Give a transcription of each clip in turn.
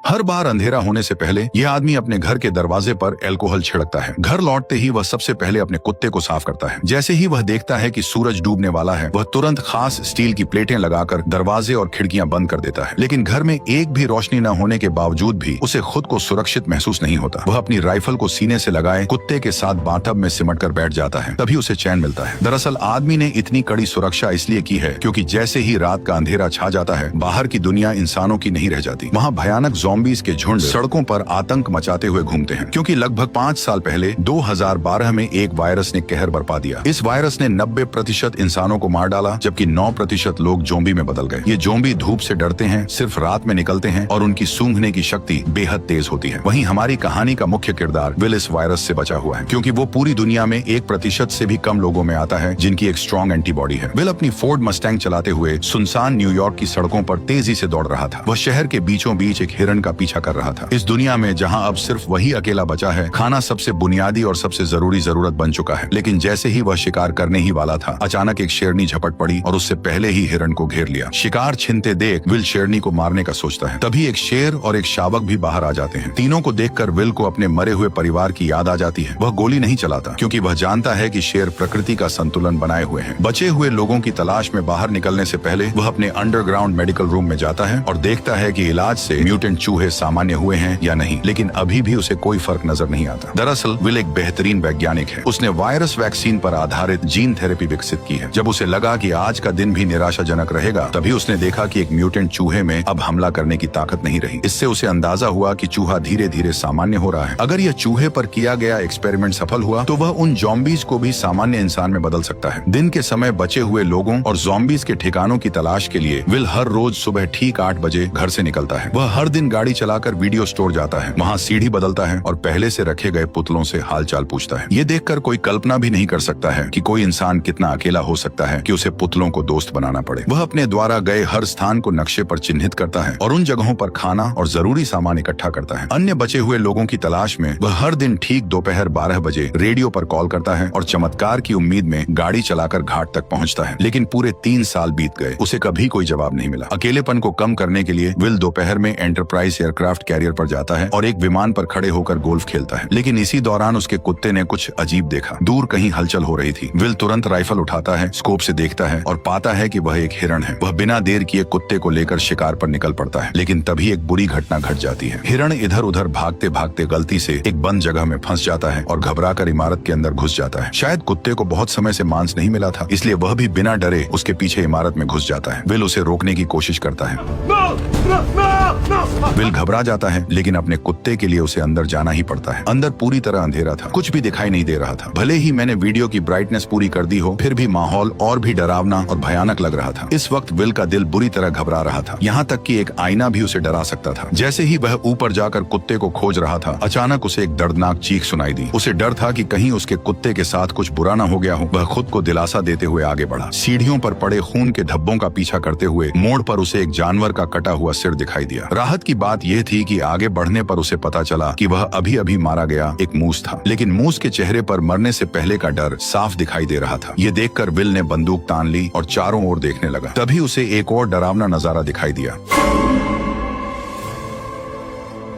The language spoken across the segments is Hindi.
हर बार अंधेरा होने से पहले यह आदमी अपने घर के दरवाजे पर अल्कोहल छिड़कता है। घर लौटते ही वह सबसे पहले अपने कुत्ते को साफ करता है। जैसे ही वह देखता है कि सूरज डूबने वाला है, वह तुरंत खास स्टील की प्लेटें लगाकर दरवाजे और खिड़कियां बंद कर देता है। लेकिन घर में एक भी रोशनी न होने के बावजूद भी उसे खुद को सुरक्षित महसूस नहीं होता। वह अपनी राइफल को सीने से लगाए कुत्ते के साथ बाथटब में सिमट कर बैठ जाता है, तभी उसे चैन मिलता है। दरअसल आदमी ने इतनी कड़ी सुरक्षा इसलिए की है क्योंकि जैसे ही रात का अंधेरा छा जाता है, बाहर की दुनिया इंसानों की नहीं रह जाती। वहाँ भयानक ज़ॉम्बीज़ के झुंड सड़कों पर आतंक मचाते हुए घूमते हैं, क्योंकि लगभग 5 साल पहले 2012 में एक वायरस ने कहर बरपा दिया। इस वायरस ने 90% इंसानों को मार डाला, जबकि 9% लोग ज़ॉम्बी में बदल गए। ये ज़ॉम्बी धूप से डरते हैं, सिर्फ रात में निकलते हैं और उनकी सूंघने की शक्ति बेहद तेज होती है। वहीं हमारी कहानी का मुख्य किरदार विल इस वायरस से बचा हुआ है, क्योंकि वो पूरी दुनिया में 1% से भी कम लोगों में आता है जिनकी एक स्ट्रॉन्ग एंटीबॉडी है। विल अपनी फोर्ड मस्टैंग चलाते हुए सुनसान न्यूयॉर्क की सड़कों पर तेजी से दौड़ रहा था। वह शहर के बीचों बीच एक हिरण का पीछा कर रहा था। इस दुनिया में जहां अब सिर्फ वही अकेला बचा है, खाना सबसे बुनियादी और सबसे जरूरी जरूरत बन चुका है। लेकिन जैसे ही वह शिकार करने ही वाला था, अचानक एक शेरनी झपट पड़ी और उससे पहले ही हिरण को घेर लिया। शिकार छिनते देख विल शेरनी को मारने का सोचता है, तभी एक शेर और एक शावक भी बाहर आ जाते हैं। तीनों को देखकर विल को अपने मरे हुए परिवार की याद आ जाती है। वह गोली नहीं चलाता, क्योंकि वह जानता है कि शेर प्रकृति का संतुलन बनाए हुए हैं। बचे हुए लोगों की तलाश में बाहर निकलने से पहले वह अपने अंडरग्राउंड मेडिकल रूम में जाता है और देखता है कि इलाज से म्यूटेंट चूहे सामान्य हुए हैं या नहीं, लेकिन अभी भी उसे कोई फर्क नजर नहीं आता। दरअसल विल एक बेहतरीन वैज्ञानिक है। उसने वायरस वैक्सीन पर आधारित जीन थेरेपी विकसित की है। जब उसे लगा कि आज का दिन भी निराशाजनक रहेगा, तभी उसने देखा कि एक म्यूटेंट चूहे में अब हमला करने की ताकत नहीं रही। इससे उसे अंदाजा हुआ कि चूहा धीरे धीरे सामान्य हो रहा है। अगर यह चूहे पर किया गया एक्सपेरिमेंट सफल हुआ तो वह उन ज़ॉम्बीज़ को भी सामान्य इंसान में बदल सकता है। दिन के समय बचे हुए लोगों और ज़ॉम्बीज़ के ठिकानों की तलाश के लिए विल हर रोज सुबह ठीक 8 बजे घर से निकलता है। वह हर दिन गाड़ी चलाकर वीडियो स्टोर जाता है, वहाँ सीढ़ी बदलता है और पहले से रखे गए पुतलों से हालचाल पूछता है। ये देखकर कोई कल्पना भी नहीं कर सकता है कि कोई इंसान कितना अकेला हो सकता है कि उसे पुतलों को दोस्त बनाना पड़े। वह अपने द्वारा गए हर स्थान को नक्शे पर चिन्हित करता है और उन जगहों पर खाना और जरूरी सामान इकट्ठा करता है। अन्य बचे हुए लोगों की तलाश में वह हर दिन ठीक दोपहर 12 बजे रेडियो पर कॉल करता है और चमत्कार की उम्मीद में गाड़ी चलाकर घाट तक पहुंचता है। लेकिन पूरे 3 साल बीत गए, उसे कभी कोई जवाब नहीं मिला। अकेलेपन को कम करने के लिए विल दोपहर में एंटरप्राइज एयरक्राफ्ट कैरियर पर जाता है और एक विमान पर खड़े होकर गोल्फ खेलता है। लेकिन इसी दौरान उसके कुत्ते ने कुछ अजीब देखा। दूर कहीं हलचल हो रही थी। विल तुरंत राइफल उठाता है, स्कोप से देखता है और पाता है कि वह एक हिरण है। वह बिना देर किए कुत्ते को लेकर शिकार पर निकल पड़ता है। लेकिन तभी एक बुरी घटना घट जाती है। हिरण इधर उधर भागते भागते गलती से एक बंद जगह में फंस जाता है और घबराकर इमारत के अंदर घुस जाता है। शायद कुत्ते को बहुत समय से मांस नहीं मिला था, इसलिए वह भी बिना डरे उसके पीछे इमारत में घुस जाता है। विल उसे रोकने की कोशिश करता है। विल घबरा जाता है, लेकिन अपने कुत्ते के लिए उसे अंदर जाना ही पड़ता है। अंदर पूरी तरह अंधेरा था, कुछ भी दिखाई नहीं दे रहा था। भले ही मैंने वीडियो की ब्राइटनेस पूरी कर दी हो, फिर भी माहौल और भी डरावना और भयानक लग रहा था। इस वक्त विल का दिल बुरी तरह घबरा रहा था, यहाँ तक कि एक आईना भी उसे डरा सकता था। जैसे ही वह ऊपर जाकर कुत्ते को खोज रहा था, अचानक उसे एक दर्दनाक चीख सुनाई दी। उसे डर था कि कहीं उसके कुत्ते के साथ कुछ बुरा न हो गया हो। वह खुद को दिलासा देते हुए आगे बढ़ा। सीढ़ियों पर पड़े खून के धब्बों का पीछा करते हुए मोड़ पर उसे एक जानवर का कटा हुआ सिर दिखाई दिया। राहत की बात यह थी कि आगे बढ़ने पर उसे पता चला कि वह अभी अभी मारा गया एक मूस था। लेकिन मूस के चेहरे पर मरने से पहले का डर साफ दिखाई दे रहा था। ये देखकर विल ने बंदूक तान ली और चारों ओर देखने लगा। तभी उसे एक और डरावना नजारा दिखाई दिया।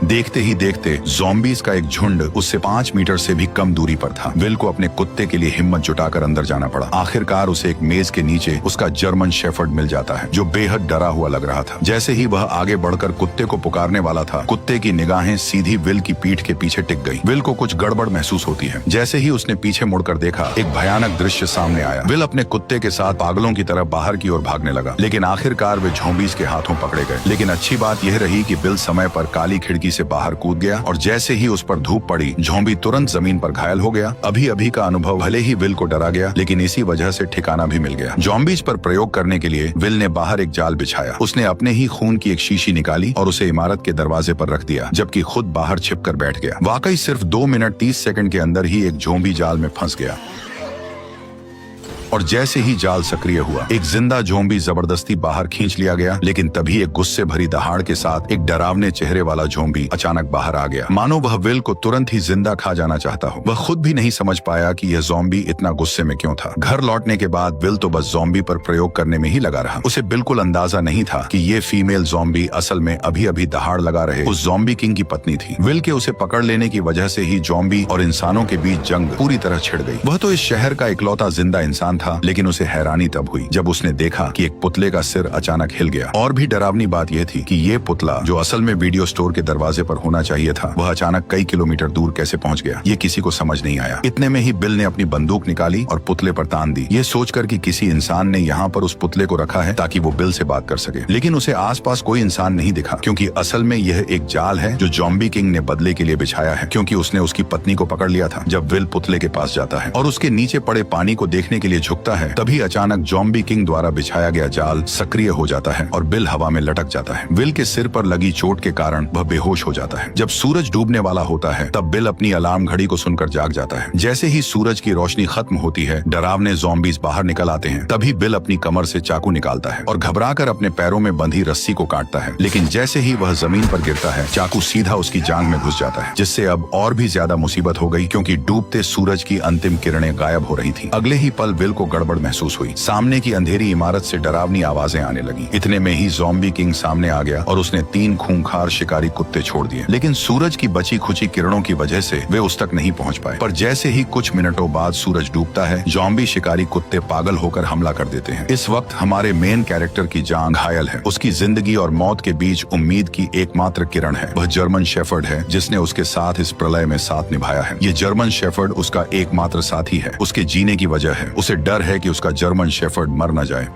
देखते ही देखते ज़ॉम्बीज़ का एक झुंड उससे 5 मीटर से भी कम दूरी पर था। विल को अपने कुत्ते के लिए हिम्मत जुटाकर अंदर जाना पड़ा। आखिरकार उसे एक मेज के नीचे उसका जर्मन शेफर्ड मिल जाता है, जो बेहद डरा हुआ लग रहा था। जैसे ही वह आगे बढ़कर कुत्ते को पुकारने वाला था, कुत्ते की निगाहें सीधी विल की पीठ के पीछे टिक गई। विल को कुछ गड़बड़ महसूस होती है। जैसे ही उसने पीछे मुड़कर देखा, एक भयानक दृश्य सामने आया। विल अपने कुत्ते के साथ पागलों की तरह बाहर की ओर भागने लगा, लेकिन आखिरकार वे ज़ॉम्बीज़ के हाथों पकड़े गए। लेकिन अच्छी बात यह रही कि विल समय पर काली खिड़की से बाहर कूद गया और जैसे ही उस पर धूप पड़ी, ज़ॉम्बी तुरंत जमीन पर घायल हो गया। अभी अभी का अनुभव भले ही विल को डरा गया, लेकिन इसी वजह से ठिकाना भी मिल गया। ज़ॉम्बीज़ पर प्रयोग करने के लिए विल ने बाहर एक जाल बिछाया। उसने अपने ही खून की एक शीशी निकाली और उसे इमारत के दरवाजे पर रख दिया, जबकि खुद बाहर छिपकर बैठ गया। वाकई सिर्फ 2 मिनट 30 सेकंड के अंदर ही एक ज़ॉम्बी जाल में फंस गया। और जैसे ही जाल सक्रिय हुआ, एक जिंदा ज़ॉम्बी जबरदस्ती बाहर खींच लिया गया। लेकिन तभी एक गुस्से भरी दहाड़ के साथ एक डरावने चेहरे वाला ज़ॉम्बी अचानक बाहर आ गया, मानो वह विल को तुरंत ही जिंदा खा जाना चाहता हो। वह खुद भी नहीं समझ पाया कि यह ज़ॉम्बी इतना गुस्से में क्यों था। घर लौटने के बाद विल तो बस ज़ॉम्बी पर प्रयोग करने में ही लगा रहा। उसे बिल्कुल अंदाजा नहीं था कि ये फीमेल ज़ॉम्बी असल में अभी अभी दहाड़ लगा रहे उस ज़ॉम्बी किंग की पत्नी थी। विल के उसे पकड़ लेने की वजह से ही ज़ॉम्बी और इंसानों के बीच जंग पूरी तरह छिड़ गई। वह तो इस शहर का इकलौता जिंदा इंसान था, लेकिन उसे हैरानी तब हुई जब उसने देखा कि एक पुतले का सिर अचानक हिल गया। और भी डरावनी बात यह थी कि ये पुतला, जो असल में वीडियो स्टोर के दरवाजे पर होना चाहिए था, वह अचानक कई किलोमीटर दूर कैसे पहुंच गया, ये किसी को समझ नहीं आया। इतने में ही बिल ने अपनी बंदूक निकाली और पुतले पर तान दी, ये सोचकर कि किसी इंसान ने यहाँ पर उस पुतले को रखा है ताकि वो बिल से बात कर सके। लेकिन उसे आसपास कोई इंसान नहीं दिखा, क्योंकि असल में यह एक जाल है जो ज़ॉम्बी किंग ने बदले के लिए बिछाया है, क्योंकि उसने उसकी पत्नी को पकड़ लिया था। जब विल पुतले के पास जाता है और उसके नीचे पड़े पानी को देखने के लिए झुकता है, तभी अचानक ज़ॉम्बी किंग द्वारा बिछाया गया जाल सक्रिय हो जाता है और बिल हवा में लटक जाता है। विल के सिर पर लगी चोट के कारण वह बेहोश हो जाता है। जब सूरज डूबने वाला होता है, तब बिल अपनी अलार्म घड़ी को सुनकर जाग जाता है। जैसे ही सूरज की रोशनी खत्म होती है, डरावने ज़ॉम्बीज बाहर निकल आते हैं। तभी बिल अपनी कमर से चाकू निकालता है और घबराकर अपने पैरों में बंधी रस्सी को काटता है। लेकिन जैसे ही वह जमीन पर गिरता है, चाकू सीधा उसकी जांघ में घुस जाता है, जिससे अब और भी ज्यादा मुसीबत हो गई, क्योंकि डूबते सूरज की अंतिम किरणें गायब हो रही थी। अगले ही पल विल को गड़बड़ महसूस हुई। सामने की अंधेरी इमारत से डरावनी आवाजें आने लगी। इतने में ही ज़ॉम्बी किंग सामने आ गया और उसने 3 खूंखार शिकारी कुत्ते छोड़ दिए। लेकिन सूरज की बची खुची किरणों की वजह से वे उस तक नहीं पहुंच पाए। पर जैसे ही कुछ मिनटों बाद सूरज डूबता है, ज़ॉम्बी शिकारी कुत्ते पागल होकर हमला कर देते हैं। इस वक्त हमारे मेन कैरेक्टर की जान घायल है। उसकी जिंदगी और मौत के बीच उम्मीद की एकमात्र किरण है। वह जर्मन शेफर्ड है जिसने उसके साथ इस प्रलय में साथ निभाया है। ये जर्मन शेफर्ड उसका एकमात्र साथी है। उसके जीने की वजह है। उसे डर है कि उसका जर्मन शेफर्ड मर न जाए।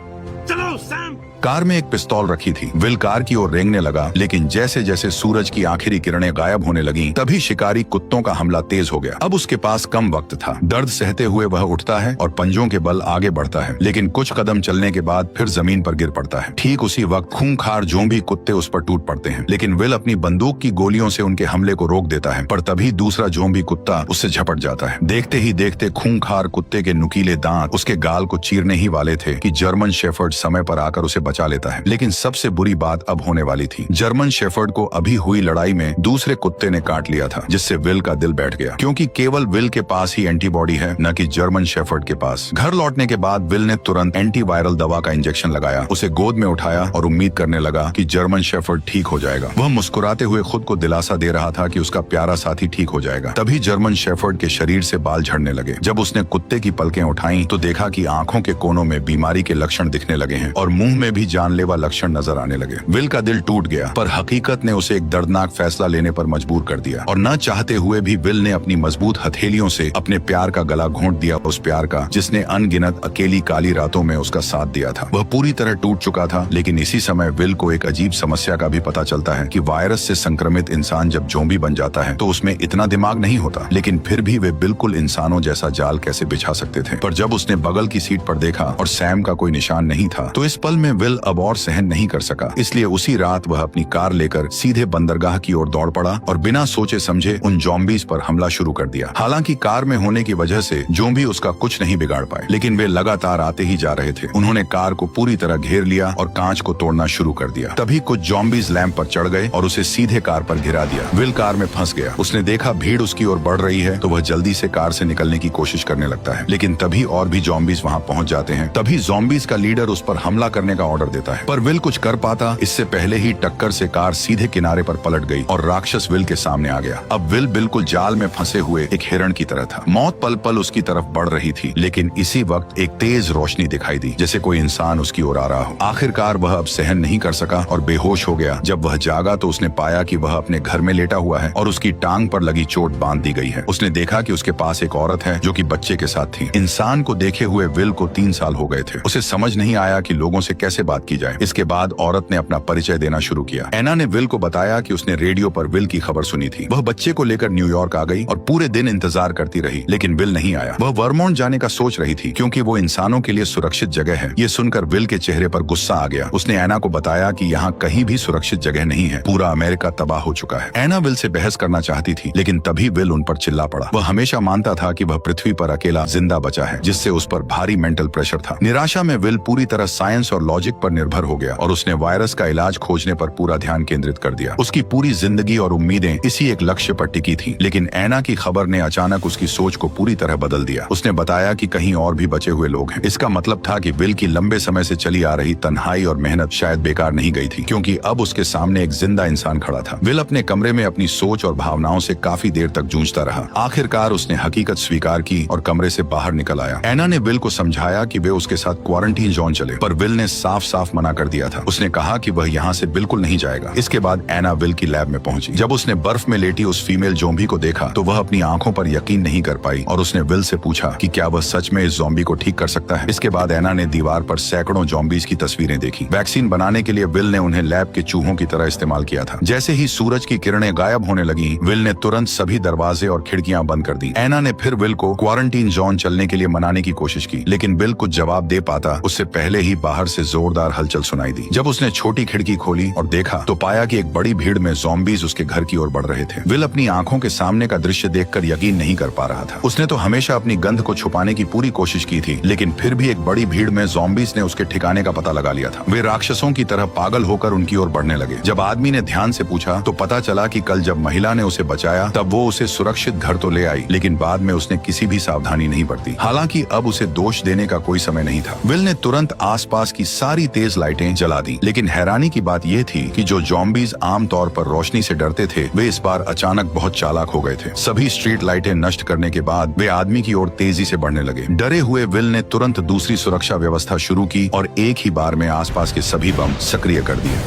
चलो सैम। कार में एक पिस्तौल रखी थी। विल कार की ओर रेंगने लगा, लेकिन जैसे जैसे सूरज की आखिरी किरणें गायब होने लगी, तभी शिकारी कुत्तों का हमला तेज हो गया। अब उसके पास कम वक्त था। दर्द सहते हुए वह उठता है और पंजों के बल आगे बढ़ता है, लेकिन कुछ कदम चलने के बाद फिर जमीन पर गिर पड़ता है। ठीक उसी वक्त खूंखार ज़ॉम्बी कुत्ते उस पर टूट पड़ते हैं, लेकिन विल अपनी बंदूक की गोलियों से उनके हमले को रोक देता है। पर तभी दूसरा ज़ॉम्बी कुत्ता उससे झपट जाता है। देखते ही देखते खूंखार कुत्ते के नुकीले दांत उसके गाल को चीरने ही वाले थे कि जर्मन शेफर्ड समय पर आकर उसे बचा लेता है। लेकिन सबसे बुरी बात अब होने वाली थी। जर्मन शेफर्ड को अभी हुई लड़ाई में दूसरे कुत्ते ने काट लिया था, जिससे विल का दिल बैठ गया, क्योंकि केवल विल के पास ही एंटीबॉडी है, न कि जर्मन शेफर्ड के पास। घर लौटने के बाद विल ने तुरंत एंटीवायरल दवा का इंजेक्शन लगाया, उसे गोद में उठाया और उम्मीद करने लगा कि जर्मन शेफर्ड ठीक हो जाएगा। वह मुस्कुराते हुए खुद को दिलासा दे रहा था कि उसका प्यारा साथी ठीक हो जाएगा। तभी जर्मन शेफर्ड के शरीर से बाल झड़ने लगे। जब उसने कुत्ते की पलकें उठाई तो देखा कि आंखों के कोनों में बीमारी के लक्षण दिखने लगे हैं और मुंह में भी जानलेवा लक्षण नजर आने लगे। विल का दिल टूट गया, पर हकीकत ने उसे एक दर्दनाक फैसला लेने पर मजबूर कर दिया और न चाहते हुए भी विल ने अपनी मजबूत हथेलियों से अपने प्यार का गला घोंट दिया, उस प्यार का जिसने अनगिनत अकेली काली रातों में उसका साथ दिया था। वह पूरी तरह टूट चुका था। लेकिन इसी समय विल को एक अजीब समस्या का भी पता चलता है कि वायरस से संक्रमित इंसान जब ज़ॉम्बी बन जाता है तो उसमें इतना दिमाग नहीं होता, लेकिन फिर भी वे बिल्कुल इंसानों जैसा जाल कैसे बिछा सकते थे। पर जब उसने बगल की सीट पर देखा और सैम का कोई निशान नहीं था, तो इस पल में विल अब और सहन नहीं कर सका। इसलिए उसी रात वह अपनी कार लेकर सीधे बंदरगाह की ओर दौड़ पड़ा और बिना सोचे समझे उन ज़ॉम्बीज पर हमला शुरू कर दिया। हालांकि कार में होने की वजह से ज़ॉम्बी उसका कुछ नहीं बिगाड़ पाए, लेकिन वे लगातार आते ही जा रहे थे। उन्होंने कार को पूरी तरह घेर लिया और कांच को तोड़ना शुरू कर दिया। तभी कुछ ज़ॉम्बीज लैंप पर चढ़ गए और उसे सीधे कार पर गिरा दिया। विल कार में फंस गया। उसने देखा भीड़ उसकी ओर बढ़ रही है तो वह जल्दी से कार से निकलने की कोशिश करने लगता है, लेकिन तभी और भी ज़ॉम्बीज वहां पहुंच जाते हैं। तभी ज़ॉम्बीज का लीडर उस पर हमला करने का ऑर्डर देता है, पर विल कुछ कर पाता इससे पहले ही टक्कर से कार सीधे किनारे पर पलट गई और राक्षस विल के सामने आ गया। अब विल बिल्कुल जाल में फंसे हुए एक हिरण की तरह था। मौत पल पल उसकी तरफ बढ़ रही थी, लेकिन इसी वक्त एक तेज रोशनी दिखाई दी, जैसे कोई इंसान उसकी ओर आ रहा हो। आखिरकार वह अब सहन नहीं कर सका और बेहोश हो गया। जब वह जागा तो उसने पाया कि वह अपने घर में लेटा हुआ है और उसकी टांग पर लगी चोट बांध दी गई है। उसने देखा कि उसके पास एक औरत है जो कि बच्चे के साथ थी। इंसान को देखे हुए विल को 3 साल हो गए थे। उसे समझ नहीं आया कि लोगों से कैसे बात की जाए। इसके बाद औरत ने अपना परिचय देना शुरू किया। एना ने विल को बताया कि उसने रेडियो पर विल की खबर सुनी थी। वह बच्चे को लेकर न्यूयॉर्क आ गई और पूरे दिन इंतजार करती रही, लेकिन विल नहीं आया। वह वर्मोंट जाने का सोच रही थी क्योंकि वो इंसानों के लिए सुरक्षित जगह है। ये सुनकर विल के चेहरे पर गुस्सा आ गया। उसने एना को बताया कि यहाँ कहीं भी सुरक्षित जगह नहीं है, पूरा अमेरिका तबाह हो चुका है। एना विल से बहस करना चाहती थी, लेकिन तभी विल उन पर चिल्ला पड़ा। वह हमेशा मानता था कि वह पृथ्वी पर अकेला जिंदा बचा है, जिससे उस पर भारी मेंटल प्रेशर था। निराशा में विल पूरी तरह साइंस और लॉजिक पर निर्भर हो गया और उसने वायरस का इलाज खोजने पर पूरा ध्यान केंद्रित कर दिया। उसकी पूरी जिंदगी और उम्मीदें इसी एक लक्ष्य पर टिकी थी। लेकिन एना की खबर ने अचानक उसकी सोच को पूरी तरह बदल दिया। उसने बताया कि कहीं और भी बचे हुए लोग हैं। इसका मतलब था कि विल की लंबे समय से चली आ रही तन्हाई और मेहनत शायद बेकार नहीं गई थी, क्योंकि अब उसके सामने एक जिंदा इंसान खड़ा था। विल अपने कमरे में अपनी सोच और भावनाओं से काफी देर तक जूझता रहा। आखिरकार उसने हकीकत स्वीकार की और कमरे से बाहर निकल आया। एना ने विल को समझाया कि वे उसके साथ क्वारंटीन जोन चले, पर विल ने साफ साफ मना कर दिया था। उसने कहा कि वह यहाँ से बिल्कुल नहीं जाएगा। इसके बाद एना विल की लैब में पहुंची। जब उसने बर्फ में लेटी उस फीमेल ज़ॉम्बी को देखा तो वह अपनी आंखों पर यकीन नहीं कर पाई और उसने विल से पूछा कि क्या वह सच में इस ज़ॉम्बी को ठीक कर सकता है। इसके बाद एना ने दीवार पर सैकड़ों ज़ॉम्बीज की तस्वीरें देखी। वैक्सीन बनाने के लिए विल ने उन्हें लैब के चूहों की तरह इस्तेमाल किया था। जैसे ही सूरज की किरणें गायब होने लगी, विल ने तुरंत सभी दरवाजे और खिड़कियां बंद कर दी। एना ने फिर विल को क्वारंटीन जोन चलने के लिए मनाने की कोशिश की, लेकिन विल कुछ जवाब दे पाता उससे पहले ही बाहर से जोरदार हलचल सुनाई दी। जब उसने छोटी खिड़की खोली और देखा तो पाया कि एक बड़ी भीड़ में ज़ॉम्बीज उसके घर की ओर बढ़ रहे थे। विल अपनी आंखों के सामने का दृश्य देखकर यकीन नहीं कर पा रहा था। उसने तो हमेशा अपनी गंध को छुपाने की पूरी कोशिश की थी, लेकिन फिर भी एक बड़ी भीड़ में ज़ॉम्बीज ने उसके ठिकाने का पता लगा लिया था। वे राक्षसों की तरह पागल होकर उनकी ओर बढ़ने लगे। जब आदमी ने ध्यान से पूछा तो पता चला कि कल जब महिला ने उसे बचाया तब वो उसे सुरक्षित घर तो ले आई, लेकिन बाद में उसने किसी भी सावधानी नहीं बरती। हालांकि अब उसे दोष देने का कोई समय नहीं था। विल ने तुरंत आसपास की सारी तेज लाइटें जला दी, लेकिन हैरानी की बात यह थी कि जो ज़ॉम्बीज आमतौर पर रोशनी से डरते थे, वे इस बार अचानक बहुत चालाक हो गए थे। सभी स्ट्रीट लाइटें नष्ट करने के बाद वे आदमी की ओर तेजी से बढ़ने लगे। डरे हुए विल ने तुरंत दूसरी सुरक्षा व्यवस्था शुरू की और एक ही बार में आसपास के सभी बम सक्रिय कर दिए।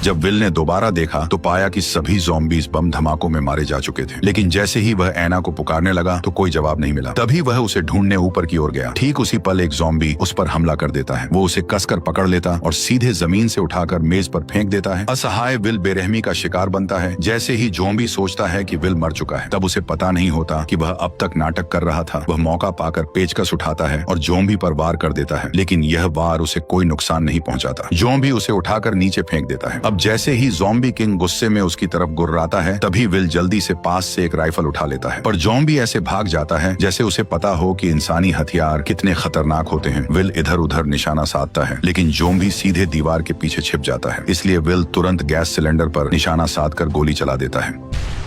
जब विल ने दोबारा देखा तो पाया कि सभी ज़ॉम्बीज बम धमाकों में मारे जा चुके थे, लेकिन जैसे ही वह एना को पुकारने लगा तो कोई जवाब नहीं मिला। तभी वह उसे ढूंढने ऊपर की ओर गया। ठीक उसी पल एक ज़ॉम्बी उस पर हमला कर देता है। वो उसे कसकर पकड़ लेता और सीधे जमीन से उठाकर मेज पर फेंक देता है। असहाय विल बेरहमी का शिकार बनता है। जैसे ही ज़ॉम्बी सोचता है कि विल मर चुका है, तब उसे पता नहीं होता कि वह अब तक नाटक कर रहा था। वह मौका पाकर पेचकस उठाता है और ज़ॉम्बी पर वार कर देता है, लेकिन यह वार उसे कोई नुकसान नहीं पहुंचाता। ज़ॉम्बी उसे उठाकर नीचे फेंक देता है। अब जैसे ही ज़ॉम्बी किंग गुस्से में उसकी तरफ गुर्राता है, तभी विल जल्दी से पास से एक राइफल उठा लेता है, पर ज़ॉम्बी ऐसे भाग जाता है जैसे उसे पता हो कि इंसानी हथियार कितने खतरनाक होते हैं। विल इधर उधर निशाना साधता है, लेकिन ज़ॉम्बी सीधे दीवार के पीछे छिप जाता है। इसलिए विल तुरंत गैस सिलेंडर पर निशाना साधकर गोली चला देता है।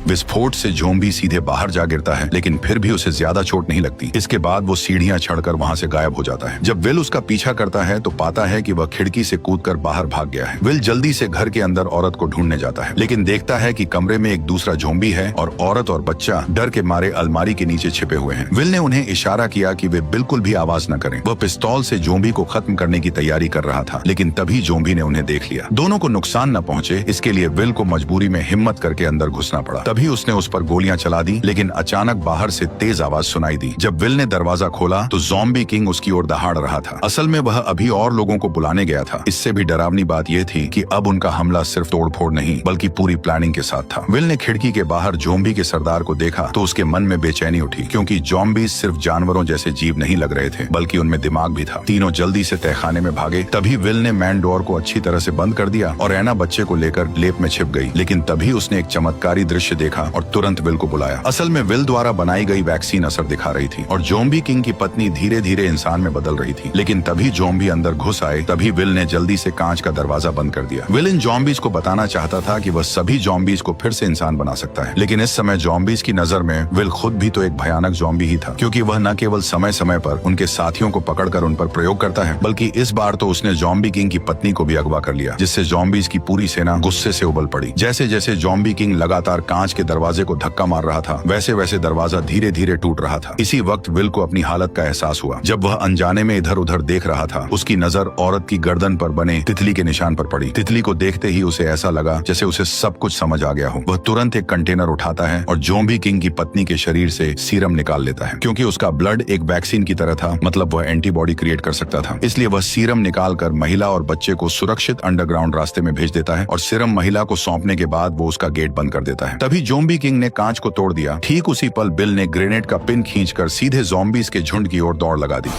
विस्फोट से ज़ॉम्बी सीधे बाहर जा गिरता है, लेकिन फिर भी उसे ज्यादा चोट नहीं लगती। इसके बाद वो सीढ़ियां चढ़कर वहां से गायब हो जाता है। जब विल उसका पीछा करता है तो पाता है कि वह खिड़की से कूदकर बाहर भाग गया है। विल जल्दी से घर के अंदर औरत को ढूंढने जाता है, लेकिन देखता है कि कमरे में एक दूसरा ज़ॉम्बी है और औरत और बच्चा डर के मारे अलमारी के नीचे छिपे हुए हैं। विल ने उन्हें इशारा किया कि वे बिल्कुल भी आवाज न करें। वह पिस्तौल से ज़ॉम्बी को खत्म करने की तैयारी कर रहा था, लेकिन तभी ज़ॉम्बी ने उन्हें देख लिया। दोनों को नुकसान न पहुंचे, इसके लिए विल को मजबूरी में हिम्मत करके अंदर घुसना पड़ा। तभी उसने उस पर गोलियां चला दी, लेकिन अचानक बाहर से तेज आवाज सुनाई दी। जब विल ने दरवाजा खोला तो ज़ॉम्बी किंग उसकी ओर दहाड़ रहा था। असल में वह अभी और लोगों को बुलाने गया था। इससे भी डरावनी बात यह थी कि अब उनका हमला सिर्फ तोड़फोड़ नहीं बल्कि पूरी प्लानिंग के साथ था। विल ने खिड़की के बाहर ज़ॉम्बी के सरदार को देखा तो उसके मन में बेचैनी उठी, क्योंकि ज़ॉम्बी सिर्फ जानवरों जैसे जीव नहीं लग रहे थे, बल्कि उनमें दिमाग भी था। तीनों जल्दी से तहखाने में भागे। तभी विल ने मैन डोर को अच्छी तरह से बंद कर दिया और एना बच्चे को लेकर लेप में छिप गई। लेकिन तभी उसने एक चमत्कारी दृश्य देखा और तुरंत विल को बुलाया। असल में विल द्वारा बनाई गई वैक्सीन असर दिखा रही थी और ज़ॉम्बी किंग की पत्नी धीरे धीरे इंसान में बदल रही थी। लेकिन तभी ज़ॉम्बी अंदर घुस आए। तभी विल ने जल्दी से कांच का दरवाजा बंद कर दिया। विल इन ज़ॉम्बीज को बताना चाहता था कि वह सभी ज़ॉम्बीज को फिर से इंसान बना सकता है, लेकिन इस समय ज़ॉम्बीज की नजर में विल खुद भी तो एक भयानक ज़ॉम्बी ही था, क्योंकि वह न केवल समय समय पर उनके साथियों को पकड़कर उन पर प्रयोग करता है, बल्कि इस बार तो उसने ज़ॉम्बी किंग की पत्नी को भी अगवा कर लिया, जिससे ज़ॉम्बीज की पूरी सेना गुस्से से उबल पड़ी। जैसे जैसे ज़ॉम्बी किंग लगातार कांच कांच के दरवाजे को धक्का मार रहा था, वैसे वैसे दरवाजा धीरे धीरे टूट रहा था। इसी वक्त विल को अपनी हालत का एहसास हुआ। जब वह अनजाने में इधर उधर देख रहा था, उसकी नजर औरत की गर्दन पर बने तितली के निशान पर पड़ी। तितली को देखते ही उसे ऐसा लगा जैसे उसे सब कुछ समझ आ गया हो। वह तुरंत एक कंटेनर उठाता है और ज़ॉम्बी किंग की पत्नी के शरीर से सीरम निकाल लेता है। क्योंकि उसका ब्लड एक वैक्सीन की तरह था, मतलब वह एंटीबॉडी क्रिएट कर सकता था। इसलिए वह सीरम निकालकर महिला और बच्चे को सुरक्षित अंडरग्राउंड रास्ते में भेज देता है और सीरम महिला को सौंपने के बाद वो उसका गेट बंद कर देता है। तभी ज़ॉम्बी किंग ने कांच को तोड़ दिया। ठीक उसी पल बिल ने ग्रेनेड का पिन खींचकर सीधे ज़ॉम्बीज के झुंड की ओर दौड़ लगा दी।